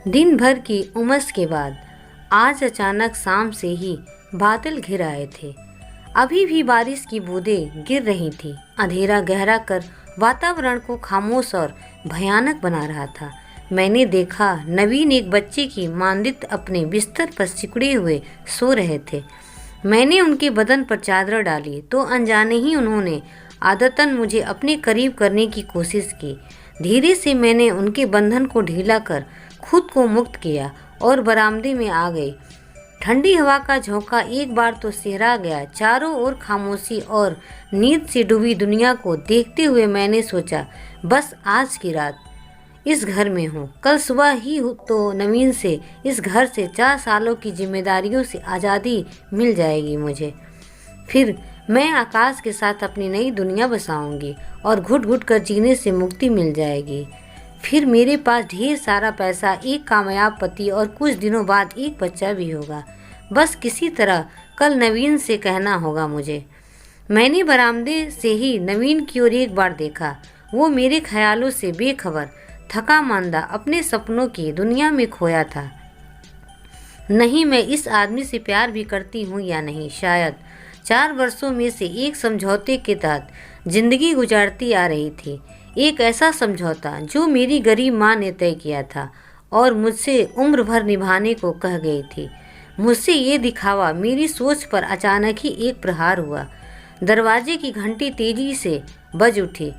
दिन भर की उमस के बाद आज अचानक शाम से ही बादल घिर आए थे। अभी भी बारिश की बूंदें गिर रही थी। अंधेरा गहरा कर वातावरण को खामोश और भयानक बना रहा था। मैंने देखा नवीन एक बच्चे की मांदित अपने बिस्तर पर सिकुड़े हुए सो रहे थे। मैंने उनके बदन पर चादर डाली तो अनजाने ही उन्होंने आदतन मुझे अपने करीब करने की कोशिश की। धीरे से मैंने उनके बंधन को ढीला कर खुद को मुक्त किया और बरामदे में आ गई। ठंडी हवा का झोंका एक बार तो सिहरा गया। चारों ओर खामोशी और नींद से डूबी दुनिया को देखते हुए मैंने सोचा, बस आज की रात इस घर में हूँ। कल सुबह ही तो नवीन से, इस घर से 4 सालों की जिम्मेदारियों से आज़ादी मिल जाएगी मुझे। फिर मैं आकाश के साथ अपनी नई दुनिया बसाऊंगी और घुट घुट कर जीने से मुक्ति मिल जाएगी। फिर मेरे पास ढेर सारा पैसा, एक कामयाब पति और कुछ दिनों बाद एक बच्चा भी होगा। बस किसी तरह कल नवीन से कहना होगा मुझे। मैंने बरामदे से ही नवीन की ओर एक बार देखा। वो मेरे ख्यालों से बेखबर, थका मांदा अपने सपनों की दुनिया में खोया था। नहीं, मैं इस आदमी से प्यार भी करती हूँ या नहीं, शायद 4 वर्षों में से एक समझौते के तहत जिंदगी गुजारती आ रही थी। एक ऐसा समझौता जो मेरी गरीब माँ ने तय किया था और मुझसे उम्र भर निभाने को कह गई थी। मुझसे ये दिखावा मेरी सोच पर अचानक ही एक प्रहार हुआ। दरवाजे की घंटी तेजी से बज उठी।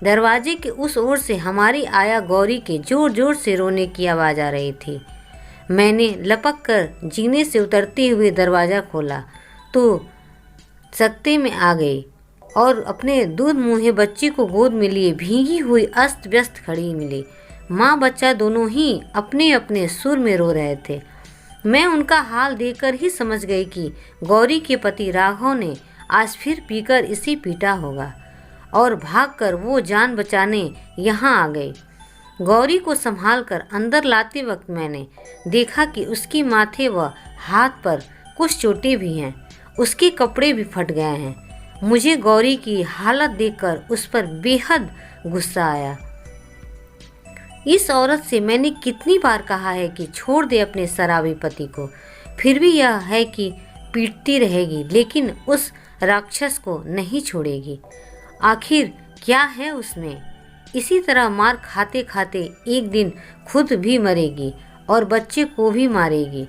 दरवाजे के उस ओर से हमारी आया गौरी के जोर जोर से रोने की आवाज़ आ रही थी। मैंने लपक कर जीने से उतरते हुए दरवाज़ा खोला तो सकते में आ गई और अपने दूध मुँहे बच्ची को गोद में लिए भीगी हुई अस्त व्यस्त खड़ी मिली। माँ बच्चा दोनों ही अपने अपने सुर में रो रहे थे। मैं उनका हाल देखकर ही समझ गई कि गौरी के पति राघव ने आज फिर पीकर इसे पीटा होगा और भागकर वो जान बचाने यहाँ आ गई। गौरी को संभाल कर अंदर लाते वक्त मैंने देखा कि उसके माथे व हाथ पर कुछ चोटें भी हैं। उसके कपड़े भी फट गए हैं। मुझे गौरी की हालत देखकर उस पर बेहद गुस्सा आया। इस औरत से मैंने कितनी बार कहा है कि छोड़ दे अपने शराबी पति को, फिर भी यह है कि पीटती रहेगी, लेकिन उस राक्षस को नहीं छोड़ेगी। आखिर क्या है उसमें? इसी तरह मार खाते खाते एक दिन खुद भी मरेगी और बच्चे को भी मारेगी।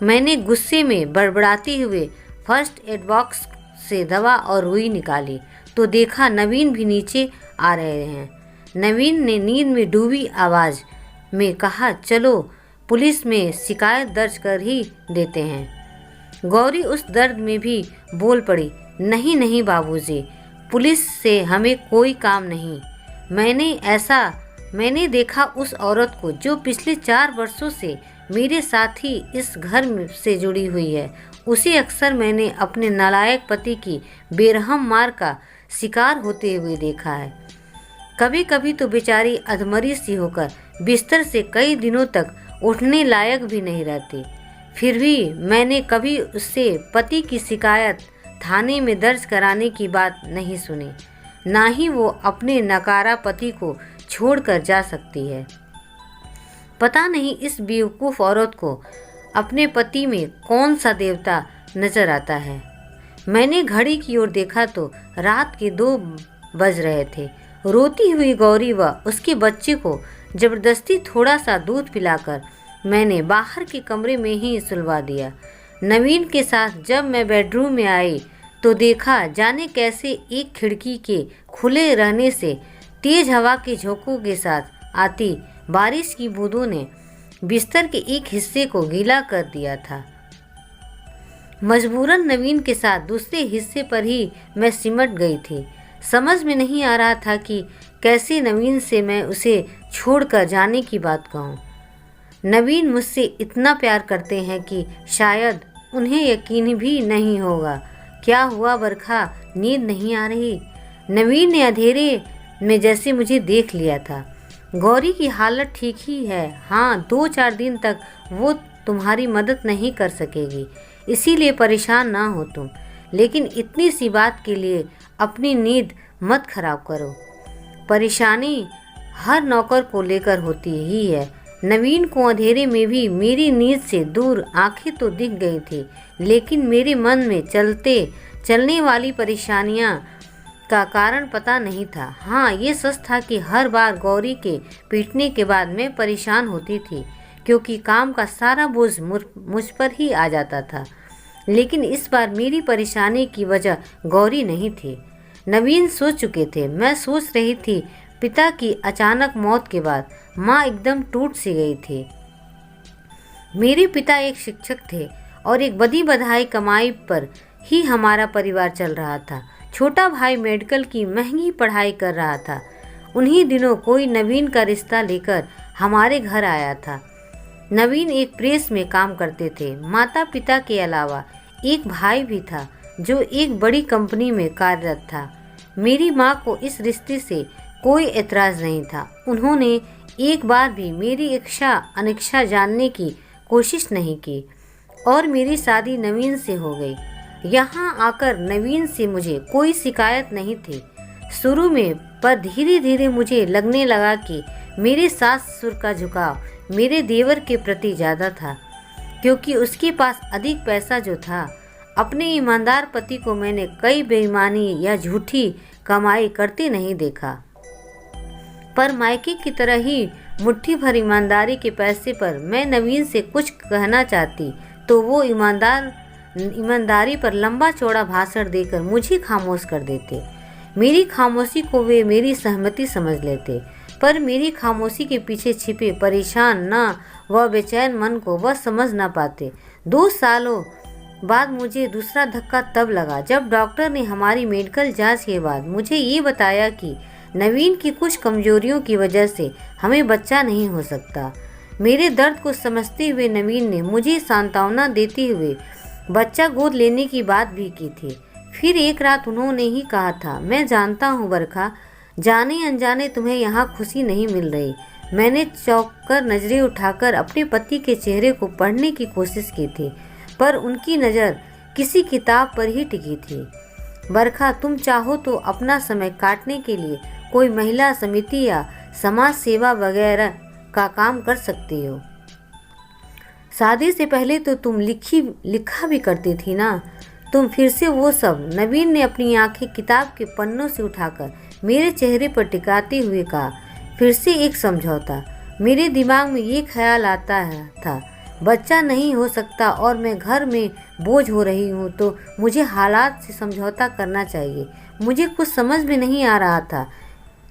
मैंने गुस्से में बड़बड़ाते हुए फर्स्ट एड बॉक्स से दवा और रुई निकाली तो देखा नवीन भी नीचे आ रहे हैं। नवीन ने नींद में डूबी आवाज़ में कहा, चलो पुलिस में शिकायत दर्ज कर ही देते हैं। गौरी उस दर्द में भी बोल पड़ी, नहीं नहीं बाबूजी, पुलिस से हमें कोई काम नहीं। मैंने देखा उस औरत को जो पिछले 4 वर्षों से मेरे साथ ही इस घर से जुड़ी हुई है। उसे अक्सर मैंने अपने नालायक पति की बेरहम मार का शिकार होते हुए देखा है। कभी कभी तो बेचारी अधमरी सी होकर बिस्तर से कई दिनों तक उठने लायक भी नहीं रहती। फिर भी मैंने कभी उससे पति की शिकायत थाने में दर्ज कराने की बात नहीं सुनी। ना ही वो अपने नकारा पति को छोड़कर जा सकती है। पता नहीं इस बेवकूफ़ औरत को अपने पति में कौन सा देवता नजर आता है। मैंने घड़ी की ओर देखा तो रात के 2 बज रहे थे। रोती हुई गौरी व उसके बच्चे को जबरदस्ती थोड़ा सा दूध पिलाकर मैंने बाहर के कमरे में ही सुलवा दिया। नवीन के साथ जब मैं बेडरूम में आई तो देखा जाने कैसे एक खिड़की के खुले रहने से तेज हवा के झोंकों के साथ आती बारिश की बूंदों ने बिस्तर के एक हिस्से को गीला कर दिया था। मजबूरन नवीन के साथ दूसरे हिस्से पर ही मैं सिमट गई थी। समझ में नहीं आ रहा था कि कैसे नवीन से मैं उसे छोड़कर जाने की बात कहूँ। नवीन मुझसे इतना प्यार करते हैं कि शायद उन्हें यकीन भी नहीं होगा। क्या हुआ बरखा, नींद नहीं आ रही? नवीन ने अंधेरे में जैसे मुझे देख लिया था। गौरी की हालत ठीक ही है। हाँ, 2-4 दिन तक वो तुम्हारी मदद नहीं कर सकेगी, इसीलिए परेशान ना हो तुम। लेकिन इतनी सी बात के लिए अपनी नींद मत खराब करो। परेशानी हर नौकर को लेकर होती ही है। नवीन को अंधेरे में भी मेरी नींद से दूर आंखें तो दिख गई थी, लेकिन मेरे मन में चलने वाली परेशानियां का कारण पता नहीं था। हाँ, ये सच था कि हर बार गौरी के पीटने के बाद मैं परेशान होती थी, क्योंकि काम का सारा बोझ मुझ पर ही आ जाता था। लेकिन इस बार मेरी परेशानी की वजह गौरी नहीं थी। नवीन सो चुके थे। मैं सोच रही थी, पिता की अचानक मौत के बाद माँ एकदम टूट सी गई थी। मेरे पिता एक शिक्षक थे और एक बदी बधाई कमाई पर ही हमारा परिवार चल रहा था। छोटा भाई मेडिकल की महंगी पढ़ाई कर रहा था। उन्हीं दिनों कोई नवीन का रिश्ता लेकर हमारे घर आया था। नवीन एक प्रेस में काम करते थे। माता पिता के अलावा एक भाई भी था जो एक बड़ी कंपनी में कार्यरत था। मेरी माँ को इस रिश्ते से कोई एतराज़ नहीं था। उन्होंने एक बार भी मेरी इच्छा अनिच्छा जानने की कोशिश नहीं की और मेरी शादी नवीन से हो गई। यहाँ आकर नवीन से मुझे कोई शिकायत नहीं थी शुरू में, पर धीरे धीरे मुझे लगने लगा कि मेरे सास ससुर का झुकाव मेरे देवर के प्रति ज़्यादा था, क्योंकि उसके पास अधिक पैसा जो था। अपने ईमानदार पति को मैंने कई बेईमानी या झूठी कमाई करते नहीं देखा, पर मायके की तरह ही मुट्ठी भर ईमानदारी के पैसे पर मैं नवीन से कुछ कहना चाहती तो वो ईमानदारी पर लंबा चौड़ा भाषण देकर मुझे खामोश कर देते। मेरी खामोशी को वे मेरी सहमति समझ लेते, पर मेरी खामोशी के पीछे छिपे परेशान न व बेचैन मन को वह समझ न पाते। 2 सालों बाद मुझे दूसरा धक्का तब लगा जब डॉक्टर ने हमारी मेडिकल जांच के बाद मुझे ये बताया कि नवीन की कुछ कमजोरियों की वजह से हमें बच्चा नहीं हो सकता। मेरे दर्द को समझते हुए नवीन ने मुझे सांत्वना देते हुए बच्चा गोद लेने की बात भी की थी। फिर एक रात उन्होंने ही कहा था, मैं जानता हूँ बरखा, जाने अनजाने तुम्हें यहाँ खुशी नहीं मिल रही। मैंने चौंक कर नजरें उठाकर अपने पति के चेहरे को पढ़ने की कोशिश की थी, पर उनकी नज़र किसी किताब पर ही टिकी थी। बरखा, तुम चाहो तो अपना समय काटने के लिए कोई महिला समिति या समाज सेवा वगैरह का काम कर सकती हो। शादी से पहले तो तुम लिखा भी करती थी ना। तुम फिर से वो सब। नवीन ने अपनी आंखें किताब के पन्नों से उठाकर मेरे चेहरे पर टिकाते हुए कहा। फिर से एक समझौता। मेरे दिमाग में ये ख्याल आता था, बच्चा नहीं हो सकता और मैं घर में बोझ हो रही हूँ, तो मुझे हालात से समझौता करना चाहिए। मुझे कुछ समझ में नहीं आ रहा था।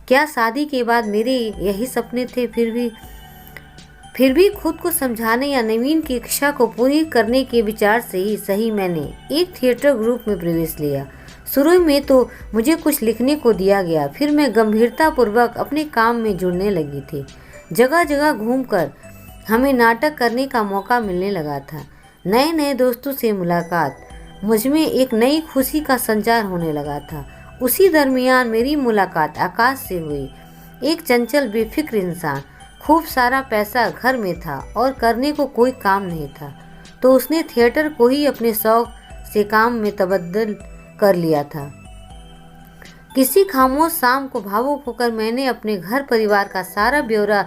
क्या शादी के बाद मेरे यही सपने थे? फिर भी खुद को समझाने या नवीन की इच्छा को पूरी करने के विचार से ही सही मैंने एक थिएटर ग्रुप में प्रवेश लिया। शुरू में तो मुझे कुछ लिखने को दिया गया, फिर मैं गंभीरतापूर्वक अपने काम में जुड़ने लगी थी। जगह जगह घूमकर हमें नाटक करने का मौका मिलने लगा था। नए नए दोस्तों से मुलाकात, मुझमें एक नई खुशी का संचार होने लगा था। उसी दरमियान मेरी मुलाकात आकाश से हुई। एक चंचल बेफिक्र इंसान, खूब सारा पैसा घर में था और करने को कोई काम नहीं था, तो उसने थिएटर को ही अपने शौक से काम में तब्दील कर लिया था। किसी खामोश शाम को भावुक होकर मैंने अपने घर परिवार का सारा ब्यौरा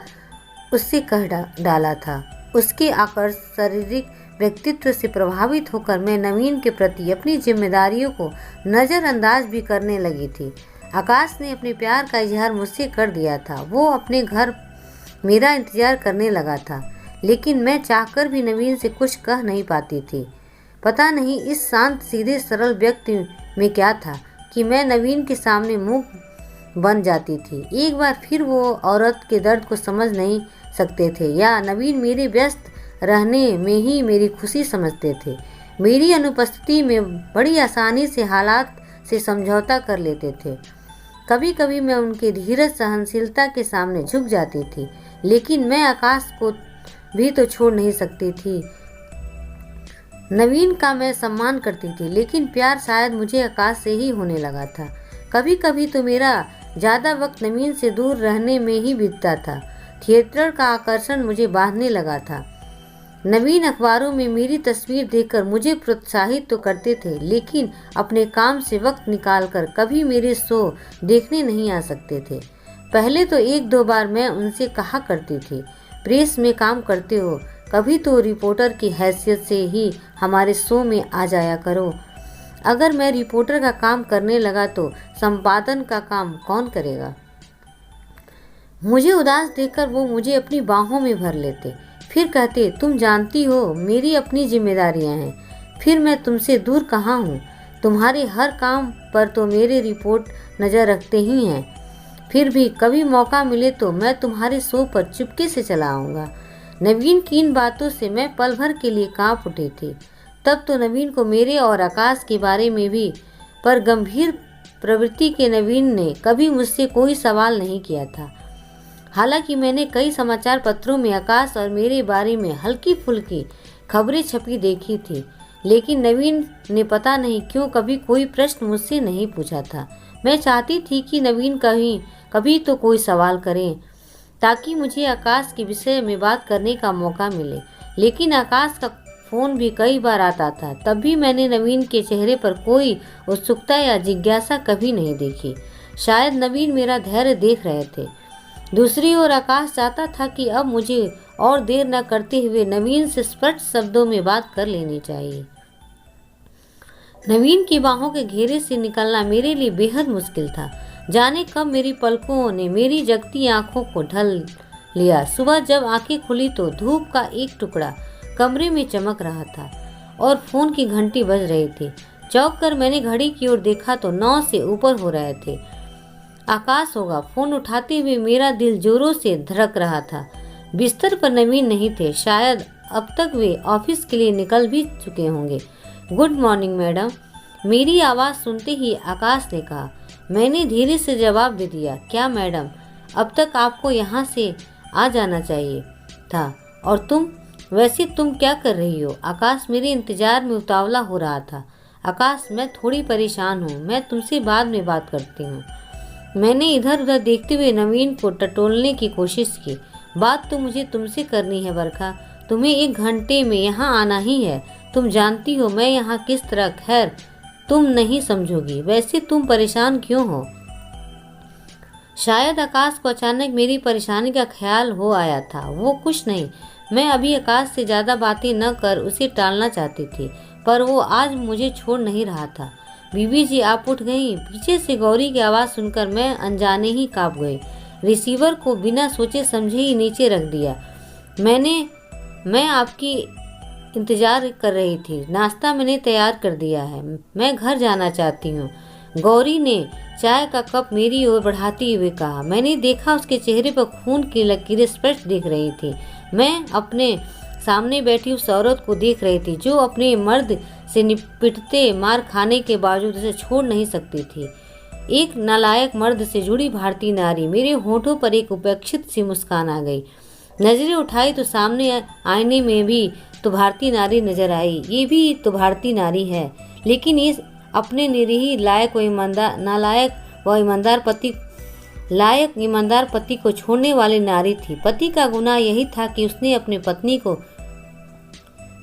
उससे कह डाला था। उसके आकर्षक शारीरिक व्यक्तित्व से प्रभावित होकर मैं नवीन के प्रति अपनी जिम्मेदारियों को नज़रअंदाज भी करने लगी थी। आकाश ने अपने प्यार का इजहार मुझसे कर दिया था। वो अपने घर मेरा इंतजार करने लगा था, लेकिन मैं चाहकर भी नवीन से कुछ कह नहीं पाती थी। पता नहीं इस शांत सीधे सरल व्यक्ति में क्या था कि मैं नवीन के सामने मुंह बन जाती थी। एक बार फिर वो औरत के दर्द को समझ नहीं सकते थे, या नवीन मेरे व्यस्त रहने में ही मेरी खुशी समझते थे। मेरी अनुपस्थिति में बड़ी आसानी से हालात से समझौता कर लेते थे। कभी कभी मैं उनके धीरज सहनशीलता के सामने झुक जाती थी, लेकिन मैं आकाश को भी तो छोड़ नहीं सकती थी। नवीन का मैं सम्मान करती थी, लेकिन प्यार शायद मुझे आकाश से ही होने लगा था। कभी कभी तो मेरा ज़्यादा वक्त नवीन से दूर रहने में ही बीतता था। थिएटर का आकर्षण मुझे बांधने लगा था। नवीन अखबारों में मेरी तस्वीर देखकर मुझे प्रोत्साहित तो करते थे, लेकिन अपने काम से वक्त निकालकर कभी मेरे शो देखने नहीं आ सकते थे। पहले तो 1-2 बार मैं उनसे कहा करती थी, प्रेस में काम करते हो, कभी तो रिपोर्टर की हैसियत से ही हमारे शो में आ जाया करो। अगर मैं रिपोर्टर का काम करने लगा तो संपादन का काम कौन करेगा? मुझे उदास देखकर वो मुझे अपनी बाहों में भर लेते, फिर कहते, तुम जानती हो मेरी अपनी जिम्मेदारियां हैं, फिर मैं तुमसे दूर कहाँ हूँ। तुम्हारे हर काम पर तो मेरे रिपोर्ट नज़र रखते ही हैं। फिर भी कभी मौका मिले तो मैं तुम्हारे शो पर चुपके से चला आऊँगा। नवीन की इन बातों से मैं पल भर के लिए कांप उठी थी। तब तो नवीन को मेरे और आकाश के बारे में भी, पर गंभीर प्रवृत्ति के नवीन ने कभी मुझसे कोई सवाल नहीं किया था। हालांकि मैंने कई समाचार पत्रों में आकाश और मेरे बारे में हल्की फुल्की खबरें छपी देखी थी, लेकिन नवीन ने पता नहीं क्यों कभी कोई प्रश्न मुझसे नहीं पूछा था। मैं चाहती थी कि नवीन कभी तो कोई सवाल करें, ताकि मुझे आकाश के विषय में बात करने का मौका मिले। लेकिन आकाश का फ़ोन भी कई बार आता था, तब भी मैंने नवीन के चेहरे पर कोई उत्सुकता या जिज्ञासा कभी नहीं देखी। शायद नवीन मेरा धैर्य देख रहे थे। दूसरी ओर आकाश चाहता था कि अब मुझे और देर न करते हुए नवीन से स्पष्ट शब्दों में बात कर लेनी चाहिए। नवीन की बाहों के घेरे से निकलना मेरे लिए बेहद मुश्किल था। जाने कब मेरी पलकों ने मेरी जगती आंखों को ढल लिया। सुबह जब आंखें खुली तो धूप का एक टुकड़ा कमरे में चमक रहा था और फोन की घंटी बज रही थी। चौंक कर मैंने घड़ी की ओर देखा तो 9 से ऊपर हो रहे थे। आकाश होगा। फोन उठाते हुए मेरा दिल जोरों से धड़क रहा था। बिस्तर पर नवीन नहीं थे, शायद अब तक वे ऑफिस के लिए निकल भी चुके होंगे। गुड मॉर्निंग मैडम, मेरी आवाज़ सुनते ही आकाश ने कहा। मैंने धीरे से जवाब दे दिया, क्या मैडम, अब तक आपको यहाँ से आ जाना चाहिए था। और तुम, वैसे तुम क्या कर रही हो? आकाश मेरे इंतजार में उतावला हो रहा था। आकाश, मैं थोड़ी परेशान हूँ, मैं तुमसे बाद में बात करती हूँ। मैंने इधर उधर देखते हुए नवीन को टटोलने की कोशिश की। बात तो मुझे तुमसे करनी है बरखा, तुम्हें 1 घंटे में यहाँ आना ही है। तुम जानती हो मैं यहाँ किस तरह। खैर, तुम नहीं समझोगी। वैसे तुम परेशान क्यों हो? शायद आकाश को अचानक मेरी परेशानी का ख्याल हो आया था। वो कुछ नहीं, मैं अभी आकाश से ज़्यादा बातें न कर उसे टालना चाहती थी, पर वो आज मुझे छोड़ नहीं रहा था। बीबी जी, आप उठ गई? पीछे से गौरी की आवाज़ सुनकर मैं अनजाने ही काँप गई। रिसीवर को बिना सोचे समझे ही नीचे रख दिया। मैं आपकी इंतजार कर रही थी। नाश्ता मैंने तैयार कर दिया है, मैं घर जाना चाहती हूँ। गौरी ने चाय का कप मेरी ओर बढ़ाते हुए कहा। मैंने देखा उसके चेहरे पर खून की लकीरें स्पष्ट दिख रही थी। मैं अपने सामने बैठी उस औरत को देख रही थी जो अपने मर्द से निपटते मार खाने के बावजूद उसे छोड़ नहीं सकती थी। एक नालायक मर्द से जुड़ी भारतीय नारी। मेरे होठों पर एक उपेक्षित सी मुस्कान आ गई। नजरें उठाई तो सामने आईने में भी तो भारतीय नारी नजर आई। ये भी तो भारतीय नारी है, लेकिन ये अपने निरीह नालायक व ईमानदार पति को छोड़ने वाली नारी थी। पति का गुनाह यही था कि उसने अपनी पत्नी को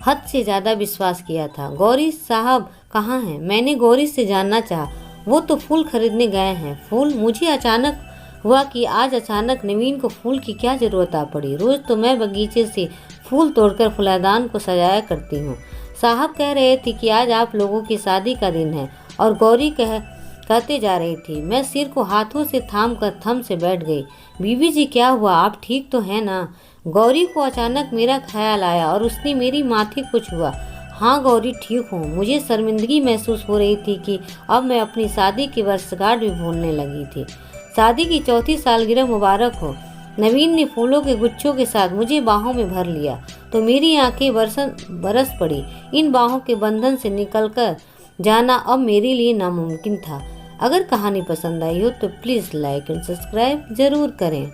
हद से ज्यादा विश्वास किया था। गौरी साहब कहाँ हैं? मैंने गौरी से जानना चाहा। वो तो फूल खरीदने गए हैं। फूल? मुझे अचानक हुआ कि आज अचानक नवीन को फूल की क्या जरूरत आ पड़ी। रोज तो मैं बगीचे से फूल तोड़कर फूलदान को सजाया करती हूँ। साहब कह रहे थे कि आज आप लोगों की शादी का दिन है, और गौरी कहते जा रही थी। मैं सिर को हाथों से थाम कर थम से बैठ गई। बीबी जी, क्या हुआ? आप ठीक तो हैं ना? गौरी को अचानक मेरा ख्याल आया और उसने मेरी माथे को छुआ। हाँ गौरी, ठीक हूँ। मुझे शर्मिंदगी महसूस हो रही थी कि अब मैं अपनी शादी की वर्षगांठ भी भूलने लगी थी। शादी की 4वीं सालगिरह मुबारक हो। नवीन ने फूलों के गुच्छों के साथ मुझे बाहों में भर लिया तो मेरी आंखें बरस पड़ी। इन बाहों के बंधन से निकलकर जाना अब मेरे लिए नामुमकिन था। अगर कहानी पसंद आई हो तो प्लीज़ लाइक एंड सब्सक्राइब जरूर करें।